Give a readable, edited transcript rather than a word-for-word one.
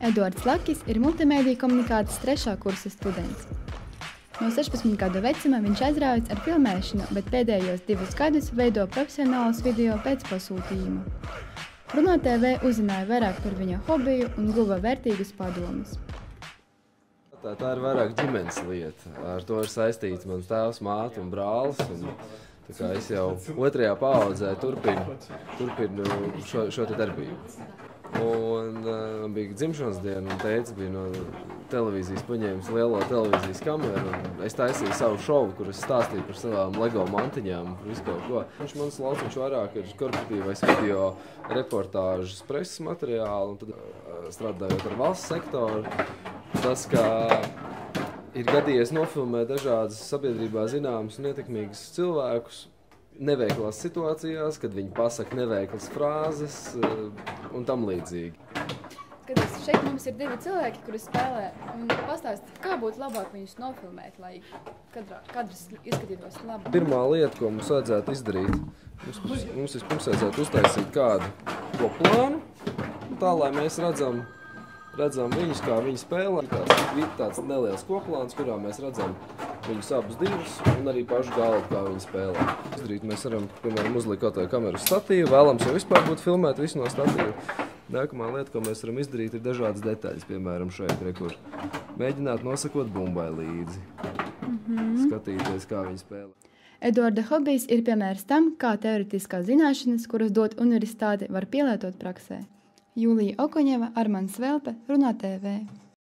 Eduards Lakis ir multimēdiju komunikācijas 3. kursa students. No 16 gadu vecuma viņš aizrāvis ar filmēšanu, bet pēdējos 2 gadus veido profesionālus video pēc pasūtījuma. Runā TV uzzināja vairāk par viņa hobiju un guva vērtīgus padomus. Tā ir vairāk ģimenes lieta. Ar to ir saistīts mans tēvs, māte un brālis. Tā kā es jau 2. paaudzē turpinu šo te darbību. Un bija dzimšanas diena, un tētis bija no televīzijas paņēmis lielo televīzijas kameru. Es taisīju savu šovu, kur es stāstīju par savām LEGO mantiņām, par visu kaut ko. Mans lauciņš vairāk ir korporatīvais video reportāžas preses materiāli, un tad strādājot ar valsts sektoru, tas, ka ir gadījies nofilmēt dažādas sabiedrībā zināmas un ietekmīgas cilvēkus, neveiklās situācijās, kad viņi pasaka neveiklas frāzes un tam līdzīgi. Skaties, šeit mums ir 2 cilvēki, kuri spēlē, un pastāst, kā būtu labāk viņus nofilmēt, lai kadrs izskatītos labi. Pirmā lieta, ko mums vajadzētu izdarīt, mums vispirms vajadzētu uztaisīt kādu koplānu, tā, lai mēs redzam viņus, kā viņi spēlē. Tāds neliels koplāns, kurā mēs redzam viņus abus divus un arī pašu galvu, kā viņi spēlē. Izdarīt mēs varam, piemēram, uzlikt kaut vai kameru statīvu, vēlams jau vispār būtu filmēt visu no statīvu. Nākamā lieta, ko mēs varam izdarīt, ir dažādas detaļas, piemēram, šeit, kur mēģināt nosakot bumbai līdzi, skatīties, kā viņi spēlē. Eduarda hobijs ir piemērs tam, kā teoretiskās zināšanas, kuras dod universitāte, var pielietot praksē. Jūlija Okoņeva, Armands Velpe, Runā TV.